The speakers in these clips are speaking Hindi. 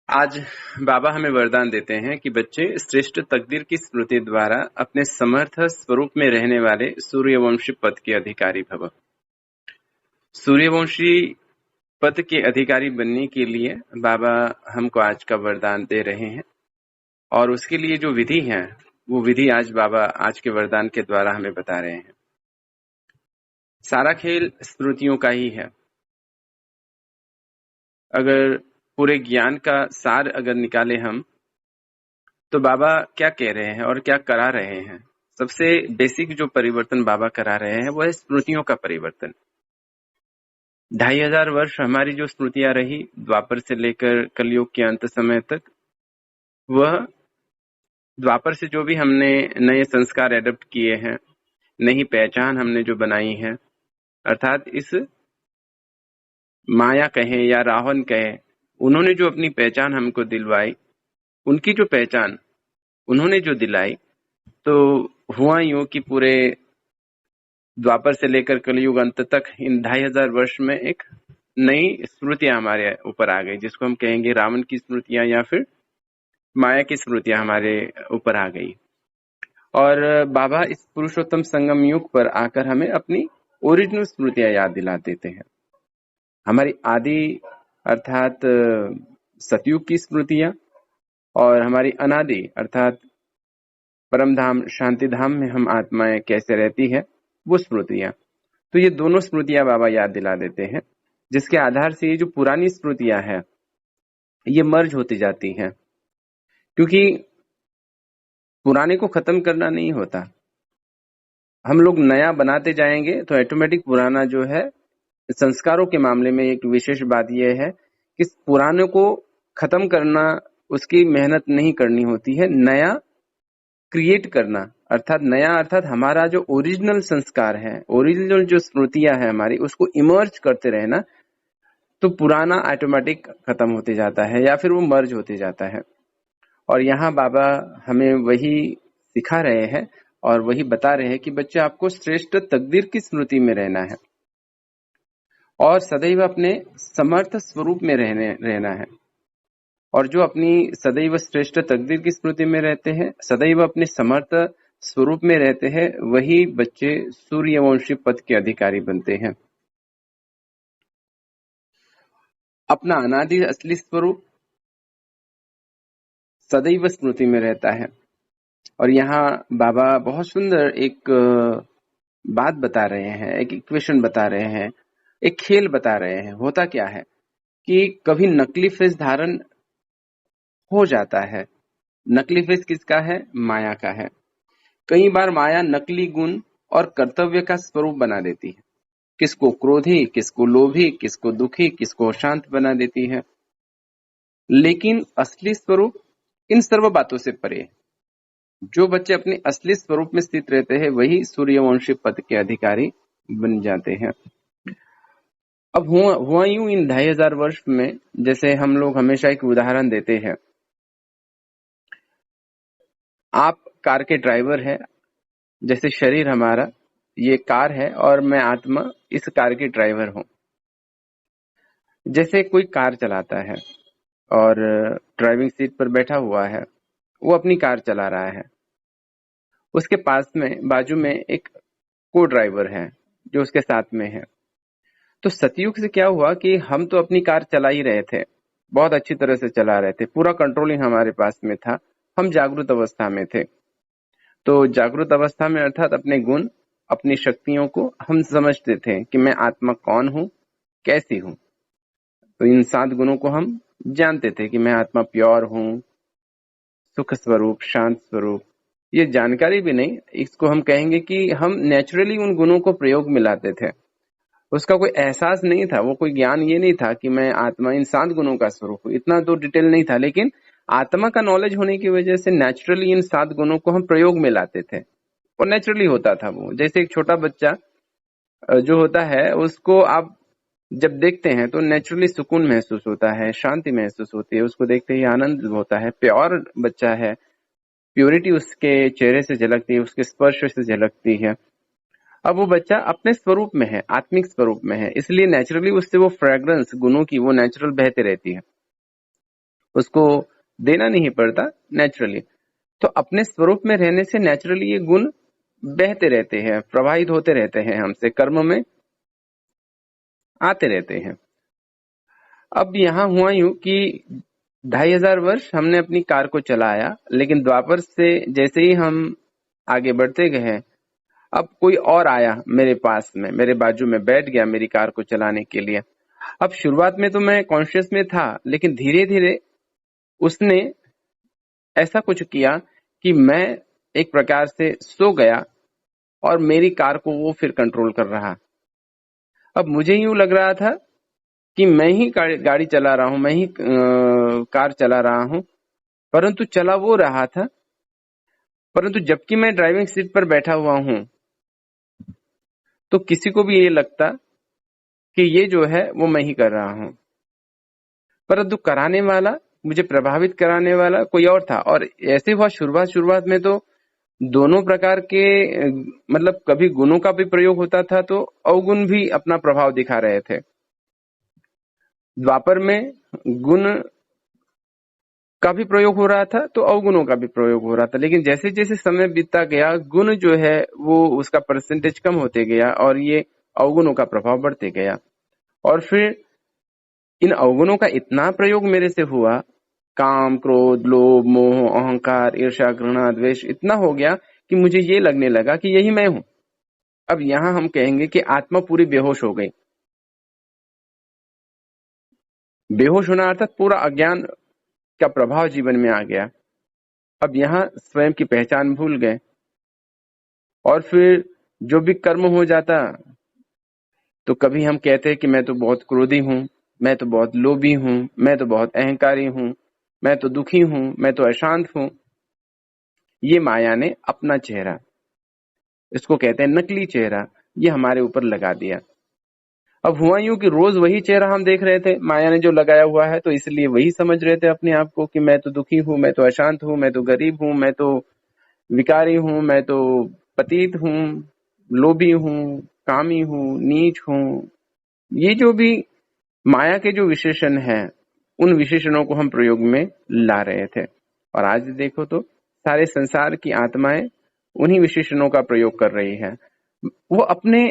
आज बाबा हमें वरदान देते हैं कि बच्चे श्रेष्ठ तकदीर की स्मृति द्वारा अपने समर्थ स्वरूप में रहने वाले सूर्यवंशी पद के अधिकारी भव। सूर्यवंशी पद के अधिकारी बनने के लिए बाबा हमको आज का वरदान दे रहे हैं और उसके लिए जो विधि है वो विधि आज बाबा आज के वरदान के द्वारा हमें बता रहे हैं। सारा खेल स्मृतियों का ही है। अगर पूरे ज्ञान का सार अगर निकाले हम तो बाबा क्या कह रहे हैं और क्या करा रहे हैं। सबसे बेसिक जो परिवर्तन बाबा करा रहे हैं वो है स्मृतियों का परिवर्तन। 2500 वर्ष हमारी जो स्मृतियां रही द्वापर से लेकर कलयुग के अंत समय तक, वह द्वापर से जो भी हमने नए संस्कार एडप्ट किए हैं, नई पहचान हमने जो बनाई है, अर्थात इस माया कहे या रावण कहे, उन्होंने जो अपनी पहचान हमको दिलवाई, उनकी जो पहचान उन्होंने जो दिलाई, तो हुआ यूं कि पूरे द्वापर से लेकर कलयुग अंत तक इन 2500 वर्ष में एक नई स्मृतियां हमारे ऊपर आ गई, जिसको हम कहेंगे रावण की स्मृतियां या फिर माया की स्मृतियां हमारे ऊपर आ गई। और बाबा इस पुरुषोत्तम संगम युग पर आकर हमें अपनी ओरिजिनल स्मृतियां याद दिला देते हैं। हमारी आदि अर्थात सतयुग की स्मृतियां और हमारी अनादि अर्थात परम धाम शांति धाम में हम आत्माएं कैसे रहती है वो स्मृतियां। तो ये दोनों स्मृतियां बाबा याद दिला देते हैं, जिसके आधार से ये जो पुरानी स्मृतियां हैं ये मर्ज होती जाती हैं, क्योंकि पुराने को खत्म करना नहीं होता। हम लोग नया बनाते जाएंगे तो ऑटोमेटिक पुराना जो है, संस्कारों के मामले में एक विशेष बात यह है कि पुराने को खत्म करना उसकी मेहनत नहीं करनी होती है, नया क्रिएट करना अर्थात नया अर्थात हमारा जो ओरिजिनल संस्कार है, ओरिजिनल जो स्मृतियां है हमारी, उसको इमर्ज करते रहना, तो पुराना ऑटोमेटिक खत्म होते जाता है या फिर वो मर्ज होते जाता है। और यहाँ बाबा हमें वही सिखा रहे हैं और वही बता रहे हैं कि बच्चे आपको श्रेष्ठ तकदीर की स्मृति में रहना है और सदैव अपने समर्थ स्वरूप में रहना है। और जो अपनी सदैव श्रेष्ठ तकदीर की स्मृति में रहते हैं, सदैव अपने समर्थ स्वरूप में रहते हैं, वही बच्चे सूर्यवंशी पद के अधिकारी बनते हैं। अपना अनादि असली स्वरूप सदैव स्मृति में रहता है। और यहाँ बाबा बहुत सुंदर एक बात बता रहे हैं, एक इक्वेशन बता रहे हैं, एक खेल बता रहे हैं। होता क्या है कि कभी नकली फेस धारण हो जाता है। नकली फेस किसका है? माया का है। कई बार माया नकली गुण और कर्तव्य का स्वरूप बना देती है, किसको क्रोधी, किसको लोभी, किसको दुखी, किसको शांत बना देती है। लेकिन असली स्वरूप इन सर्व बातों से परे है। जो बच्चे अपने असली स्वरूप में स्थित रहते हैं वही सूर्यवंशी पद के अधिकारी बन जाते हैं। अब हुआ यूं इन 2500 वर्ष में, जैसे हम लोग हमेशा एक उदाहरण देते हैं। आप कार के ड्राइवर है, जैसे शरीर हमारा ये कार है और मैं आत्मा इस कार के ड्राइवर हूं। जैसे कोई कार चलाता है और ड्राइविंग सीट पर बैठा हुआ है, वो अपनी कार चला रहा है। उसके पास में बाजू में एक को ड्राइवर है जो उसके साथ में है। तो सतयुग से क्या हुआ कि हम तो अपनी कार चला ही रहे थे, बहुत अच्छी तरह से चला रहे थे, पूरा कंट्रोलिंग हमारे पास में था, हम जागृत अवस्था में थे। तो जागृत अवस्था में अर्थात अपने गुण, अपनी शक्तियों को हम समझते थे कि मैं आत्मा कौन हूं, कैसी हूं। तो इन 7 गुणों को हम जानते थे कि मैं आत्मा प्योर हूं, सुख स्वरूप, शांत स्वरूप। ये जानकारी भी नहीं, इसको हम कहेंगे कि हम नेचुरली उन गुणों को प्रयोग में लाते थे। उसका कोई एहसास नहीं था, वो कोई ज्ञान ये नहीं था कि मैं आत्मा इन 7 गुणों का स्वरूप हूं, इतना तो डिटेल नहीं था। लेकिन आत्मा का नॉलेज होने की वजह से नेचुरली इन 7 गुणों को हम प्रयोग में लाते थे और नेचुरली होता था वो। जैसे एक छोटा बच्चा जो होता है उसको आप जब देखते हैं तो नेचुरली सुकून महसूस होता है, शांति महसूस होती है, उसको देखते ही आनंद होता है। प्योर बच्चा है, प्योरिटी उसके चेहरे से झलकती है, उसके स्पर्श से झलकती है। अब वो बच्चा अपने स्वरूप में है, आत्मिक स्वरूप में है, इसलिए नेचुरली उससे वो फ्रेग्रेंस गुणों की वो नेचुरल बहते रहती है। उसको देना नहीं पड़ता नेचुरली। तो अपने स्वरूप में रहने से नेचुरली ये गुण बहते रहते हैं, प्रवाहित होते रहते हैं, हमसे कर्म में आते रहते हैं। अब यहाँ हुआ यूं कि 2500 वर्ष हमने अपनी कार को चलाया, लेकिन द्वापर से जैसे ही हम आगे बढ़ते गए, अब कोई और आया मेरे पास में, मेरे बाजू में बैठ गया मेरी कार को चलाने के लिए। अब शुरुआत में तो मैं कॉन्शियस में था, लेकिन धीरे धीरे उसने ऐसा कुछ किया कि मैं एक प्रकार से सो गया और मेरी कार को वो फिर कंट्रोल कर रहा। अब मुझे यूं लग रहा था कि मैं ही गाड़ी चला रहा हूं, मैं ही कार चला रहा हूं, परंतु चला वो रहा था। परंतु जबकि मैं ड्राइविंग सीट पर बैठा हुआ हूं, तो किसी को भी ये लगता कि ये जो है वो मैं ही कर रहा हूं, परंतु कराने वाला, मुझे प्रभावित कराने वाला कोई और था। और ऐसे हुआ शुरुआत में तो दोनों प्रकार के मतलब कभी गुणों का भी प्रयोग होता था तो अवगुण भी अपना प्रभाव दिखा रहे थे। द्वापर में गुण का भी प्रयोग हो रहा था तो अवगुणों का भी प्रयोग हो रहा था, लेकिन जैसे जैसे समय बीतता गया गुण जो है वो उसका परसेंटेज कम होते गया और ये अवगुणों का प्रभाव बढ़ते गया। और फिर इन अवगुणों का इतना प्रयोग मेरे से हुआ, काम, क्रोध, लोभ, मोह, अहंकार, ईर्ष्या, घृणा, द्वेष इतना हो गया कि मुझे ये लगने लगा कि यही मैं हूं। अब यहां हम कहेंगे कि आत्मा पूरी बेहोश हो गई। बेहोश होना अर्थात पूरा अज्ञान का प्रभाव जीवन में आ गया। अब यहाँ स्वयं की पहचान भूल गए और फिर जो भी कर्म हो जाता, तो कभी हम कहते हैं कि मैं तो बहुत क्रोधी हूं, मैं तो बहुत लोभी हूं, मैं तो बहुत अहंकारी हूं, मैं तो दुखी हूं, मैं तो अशांत हूं। ये माया ने अपना चेहरा, इसको कहते हैं नकली चेहरा, ये हमारे ऊपर लगा दिया। अब हुआ यूं कि रोज वही चेहरा हम देख रहे थे, माया ने जो लगाया हुआ है, तो इसलिए वही समझ रहे थे अपने आप को कि मैं तो दुखी हूं, मैं तो अशांत हूं, मैं तो गरीब हूं, मैं तो विकारी हूं, मैं तो पतित हूं, लोभी हूं, कामी हूं, नीच हूं। ये जो भी माया के जो विशेषण हैं, उन विशेषणों को हम प्रयोग में ला रहे थे। और आज देखो तो सारे संसार की आत्माएं उन्हीं विशेषणों का प्रयोग कर रही है। वो अपने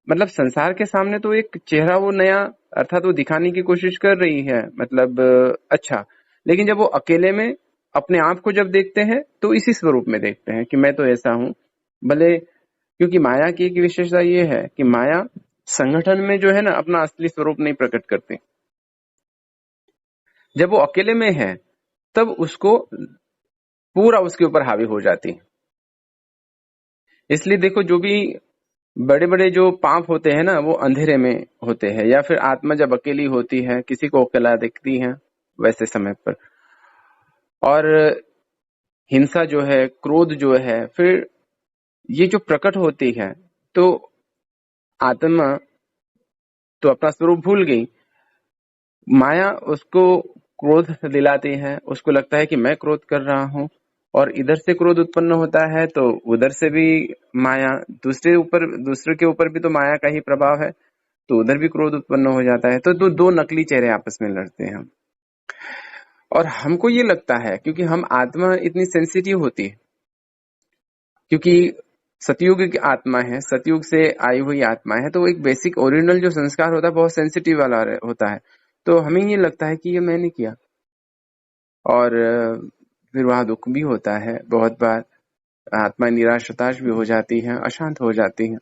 मतलब संसार के सामने तो एक चेहरा वो नया अर्थात वो दिखाने की कोशिश कर रही है, मतलब अच्छा, लेकिन जब वो अकेले में अपने आप को जब देखते हैं तो इसी स्वरूप में देखते हैं कि मैं तो ऐसा हूं। भले क्योंकि माया की एक विशेषता ये है कि माया संगठन में जो है ना अपना असली स्वरूप नहीं प्रकट करती। जब वो अकेले में है तब उसको पूरा उसके ऊपर हावी हो जाती है। इसलिए देखो जो भी बड़े बड़े जो पाप होते हैं ना वो अंधेरे में होते हैं, या फिर आत्मा जब अकेली होती है, किसी को अकेला दिखती है वैसे समय पर। और हिंसा जो है, क्रोध जो है, फिर ये जो प्रकट होती है तो आत्मा तो अपना स्वरूप भूल गई। माया उसको क्रोध दिलाती है, उसको लगता है कि मैं क्रोध कर रहा हूं, और इधर से क्रोध उत्पन्न होता है तो उधर से भी माया, दूसरे के ऊपर भी तो माया का ही प्रभाव है, तो उधर भी क्रोध उत्पन्न हो जाता है। तो दो नकली चेहरे आपस में लड़ते हैं। और हमको ये लगता है क्योंकि हम आत्मा इतनी सेंसिटिव होती है, क्योंकि सतयुग की आत्मा है, सतयुग से आई हुई आत्मा है, तो एक बेसिक ओरिजिनल जो संस्कार होता है बहुत सेंसिटिव वाला होता है। तो हमें ये लगता है कि ये मैंने किया, और फिर वहां दुख भी होता है। बहुत बार आत्मा निराश हताश भी हो जाती है, अशांत हो जाती है।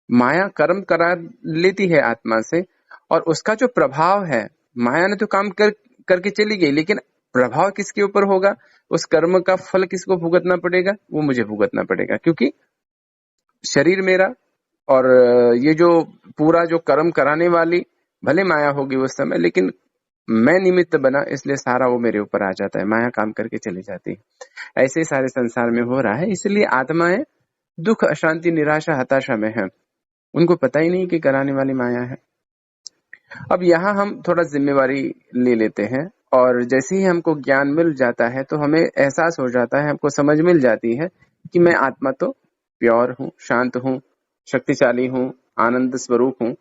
माया कर्म करा लेती है आत्मा से, और उसका जो प्रभाव है, माया ने तो काम करके चली गई, लेकिन प्रभाव किसके ऊपर होगा, उस कर्म का फल किसको भुगतना पड़ेगा, वो मुझे भुगतना पड़ेगा। क्योंकि शरीर मेरा, और ये जो पूरा जो कर्म कराने वाली भले माया होगी उस समय, लेकिन मैं निमित्त बना, इसलिए सारा वो मेरे ऊपर आ जाता है, माया काम करके चली जाती है। ऐसे ही सारे संसार में हो रहा है। इसलिए आत्माएं दुख, अशांति, निराशा, हताशा में है, उनको पता ही नहीं कि कराने वाली माया है। अब यहाँ हम थोड़ा जिम्मेवारी ले लेते हैं, और जैसे ही हमको ज्ञान मिल जाता है तो हमें एहसास हो जाता है, हमको समझ मिल जाती है कि मैं आत्मा तो प्योर हूँ, शांत हूँ, शक्तिशाली हूँ, आनंद स्वरूप हूँ।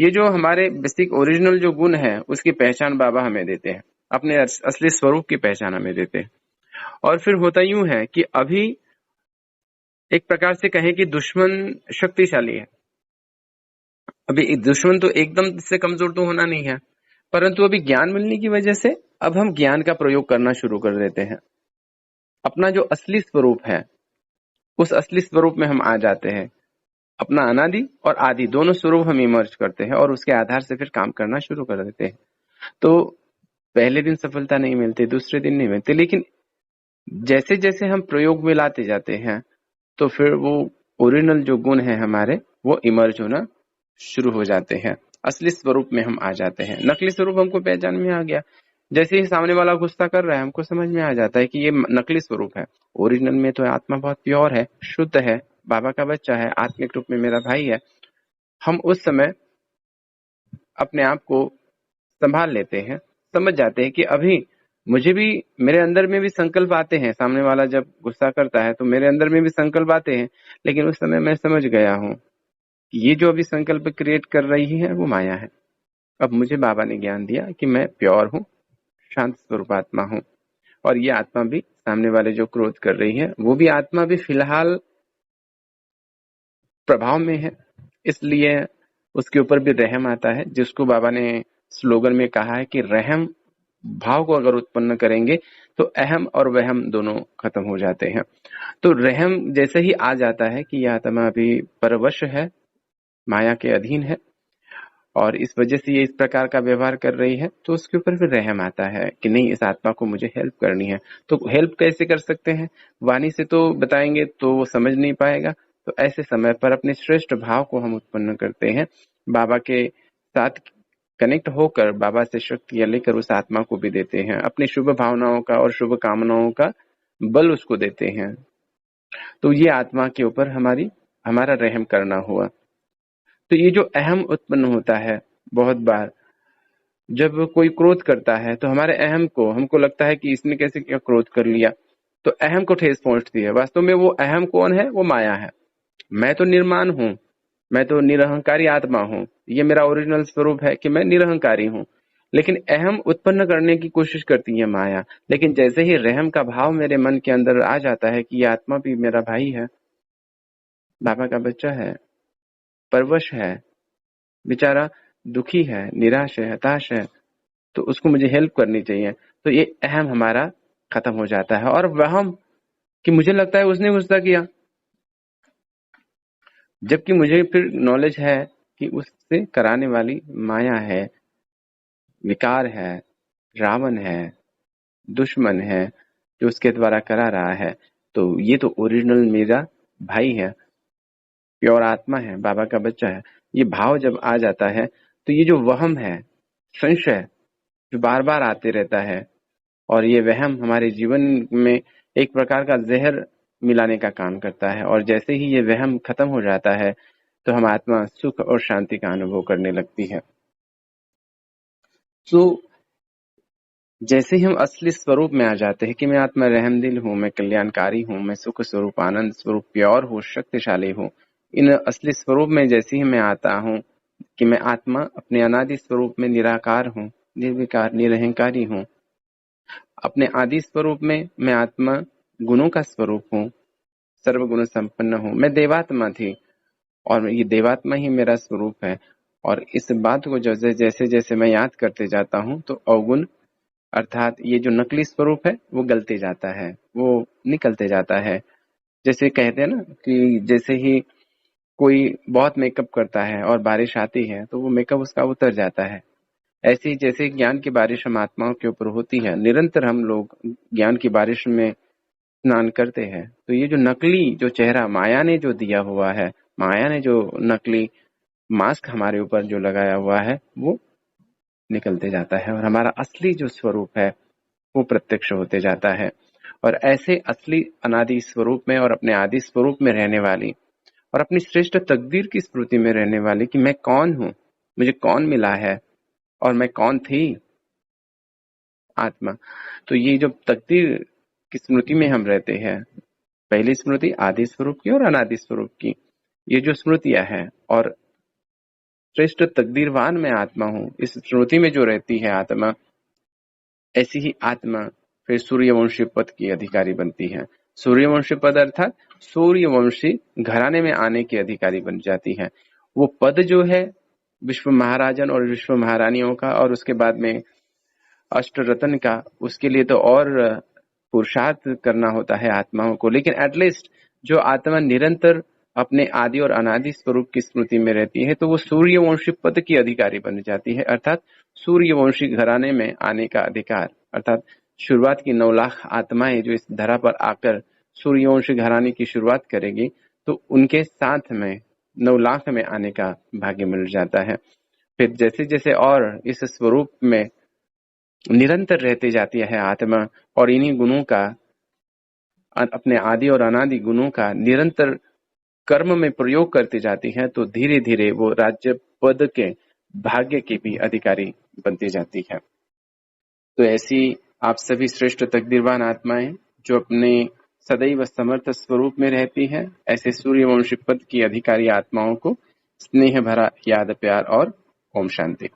ये जो हमारे बेसिक ओरिजिनल जो गुण है उसकी पहचान बाबा हमें देते हैं। अपने असली स्वरूप की पहचान हमें देते हैं। और फिर होता यूं है कि अभी एक प्रकार से कहें कि दुश्मन शक्तिशाली है। अभी एक दुश्मन तो एकदम से कमजोर तो होना नहीं है, परंतु अभी ज्ञान मिलने की वजह से अब हम ज्ञान का प्रयोग करना शुरू कर देते हैं। अपना जो असली स्वरूप है उस असली स्वरूप में हम आ जाते हैं। अपना अनादि और आदि दोनों स्वरूप हम इमर्ज करते हैं और उसके आधार से फिर काम करना शुरू कर देते हैं। तो पहले दिन सफलता नहीं मिलती, दूसरे दिन नहीं मिलती, लेकिन जैसे जैसे हम प्रयोग में लाते जाते हैं तो फिर वो ओरिजिनल जो गुण है हमारे वो इमर्ज होना शुरू हो जाते हैं। असली स्वरूप में हम आ जाते हैं। नकली स्वरूप हमको पहचान में आ गया, जैसे ही सामने वाला गुस्सा कर रहा है हमको समझ में आ जाता है कि ये नकली स्वरूप है। ओरिजिनल में तो आत्मा बहुत प्योर है, शुद्ध है, बाबा का बच्चा है, आत्मिक रूप में मेरा भाई है। हम उस समय अपने आप को संभाल लेते हैं, समझ जाते हैं कि अभी मुझे भी, मेरे अंदर में भी संकल्प आते हैं। सामने वाला जब गुस्सा करता है तो मेरे अंदर में भी संकल्प आते हैं, लेकिन उस समय मैं समझ गया हूँ कि ये जो अभी संकल्प क्रिएट कर रही है वो माया है। अब मुझे बाबा ने ज्ञान दिया कि मैं प्योर हूँ, शांत स्वरूप आत्मा हूँ, और ये आत्मा भी, सामने वाले जो क्रोध कर रही है वो भी आत्मा भी फिलहाल प्रभाव में है, इसलिए उसके ऊपर भी रहम आता है, जिसको बाबा ने स्लोगन में कहा है कि रहम भाव को अगर उत्पन्न करेंगे तो अहम और वहम दोनों खत्म हो जाते हैं। तो रहम जैसे ही आ जाता है कि यह आत्मा अभी परवश है, माया के अधीन है और इस वजह से ये इस प्रकार का व्यवहार कर रही है, तो उसके ऊपर फिर रहम आता है कि नहीं, इस आत्मा को मुझे हेल्प करनी है। तो हेल्प कैसे कर सकते हैं? वाणी से तो बताएंगे तो वो समझ नहीं पाएगा, तो ऐसे समय पर अपने श्रेष्ठ भाव को हम उत्पन्न करते हैं, बाबा के साथ कनेक्ट होकर बाबा से शक्तियां लेकर उस आत्मा को भी देते हैं, अपनी शुभ भावनाओं का और शुभ कामनाओं का बल उसको देते हैं। तो ये आत्मा के ऊपर हमारा रहम करना हुआ। तो ये जो अहम उत्पन्न होता है, बहुत बार जब कोई क्रोध करता है तो हमारे अहम को, हमको लगता है कि इसने कैसे क्या क्रोध कर लिया, तो अहम को ठेस पहुंचती है। वास्तव में वो अहम कौन है? वो माया है। मैं तो निर्माण हूँ, मैं तो निरहंकारी आत्मा हूँ, ये मेरा ओरिजिनल स्वरूप है कि मैं निरहंकारी हूँ। लेकिन अहम उत्पन्न करने की कोशिश करती है माया। लेकिन जैसे ही रहम का भाव मेरे मन के अंदर आ जाता है कि ये आत्मा भी मेरा भाई है, बाबा का बच्चा है, परवश है, बेचारा दुखी है, निराश है, हताश है, तो उसको मुझे हेल्प करनी चाहिए, तो ये अहम हमारा खत्म हो जाता है। और वहम कि मुझे लगता है उसने गुस्सा किया, जबकि मुझे फिर नॉलेज है कि उससे कराने वाली माया है, विकार है, रावण है, दुश्मन है, जो उसके द्वारा करा रहा है। तो ये तो ओरिजिनल मेरा भाई है, प्योर आत्मा है, बाबा का बच्चा है। ये भाव जब आ जाता है तो ये जो वहम है, संशय जो बार बार आते रहता है, और ये वहम हमारे जीवन में एक प्रकार का जहर मिलाने का काम करता है, और जैसे ही ये वहम खत्म हो जाता है तो हम आत्मा सुख और शांति का अनुभव करने लगती है। तो जैसे ही हम असली स्वरूप में आ जाते हैं कि मैं आत्मा रहमदिल हूँ, मैं कल्याणकारी हूँ, मैं सुख स्वरूप, आनंद स्वरूप, प्योर हूँ, शक्तिशाली हूँ, इन असली स्वरूप में जैसे ही मैं आता हूँ कि मैं आत्मा अपने अनादि स्वरूप में निराकार हूँ, निर्विकार, निरहंकारी हूँ, अपने आदि स्वरूप में मैं आत्मा गुणों का स्वरूप हूँ, सर्वगुण संपन्न हूँ, मैं देवात्मा थी और ये देवात्मा ही मेरा स्वरूप है। और इस बात को जैसे जैसे जैसे मैं याद करते जाता हूँ तो अवगुण अर्थात ये जो नकली स्वरूप है वो गलते जाता है, वो निकलते जाता है। जैसे कहते हैं ना कि जैसे ही कोई बहुत मेकअप करता है और बारिश आती है तो वो मेकअप उसका उतर जाता है, ऐसे ही जैसे ज्ञान की बारिश हम आत्माओं के ऊपर होती है, निरंतर हम लोग ज्ञान की बारिश में स्नान करते हैं, तो ये जो नकली जो चेहरा माया ने जो दिया हुआ है, माया ने जो नकली मास्क हमारे ऊपर जो लगाया हुआ है वो निकलते जाता है और हमारा असली जो स्वरूप है वो प्रत्यक्ष होते जाता है। और ऐसे असली अनादि स्वरूप में और अपने आदि स्वरूप में रहने वाली और अपनी श्रेष्ठ तकदीर की स्मृति में रहने वाली कि मैं कौन हूँ, मुझे कौन मिला है और मैं कौन थी, आत्मा। तो ये जो तकदीर की स्मृति में हम रहते हैं, पहली स्मृति आदि स्वरूप की और अनादि स्वरूप की, ये जो स्मृतियां हैं, और श्रेष्ठ तकदीरवान मैं आत्मा हूँ, इस स्मृति में जो रहती है आत्मा, ऐसी ही आत्मा फिर सूर्यवंशी पद की अधिकारी बनती है। सूर्यवंशी पद अर्थात सूर्यवंशी घराने में आने की अधिकारी बन जाती है। वो पद जो है विश्व महाराजन और विश्व महारानियों का, और उसके बाद में अष्टरत्न का, उसके लिए तो और पुरुषार्थ करना होता है आत्माओं को। लेकिन एटलीस्ट जो आत्मा निरंतर अपने आदि और अनादि स्वरूप की स्मृति में रहती है, तो वो सूर्यवंशी पद की अधिकारी बन जाती है, अर्थात सूर्यवंशी घराने में आने का अधिकार। अर्थात शुरुआत की 9 लाख आत्माएं जो इस धरा पर आकर सूर्यवंशी घराने की शुरुआत करेगी, तो उनके साथ में 9 लाख में आने का भाग्य मिल जाता है। फिर जैसे जैसे और इस स्वरूप में निरंतर रहती जाती है आत्मा, और इन्हीं गुणों का, अपने आदि और अनादि गुणों का निरंतर कर्म में प्रयोग करती जाती है, तो धीरे धीरे वो राज्य पद के भाग्य की भी अधिकारी बनती जाती है। तो ऐसी आप सभी श्रेष्ठ तकदीरवान आत्माएं जो अपने सदैव समर्थ स्वरूप में रहती है, ऐसे सूर्यवंशी पद की अधिकारी आत्माओं को स्नेह भरा याद, प्यार और ओम शांति।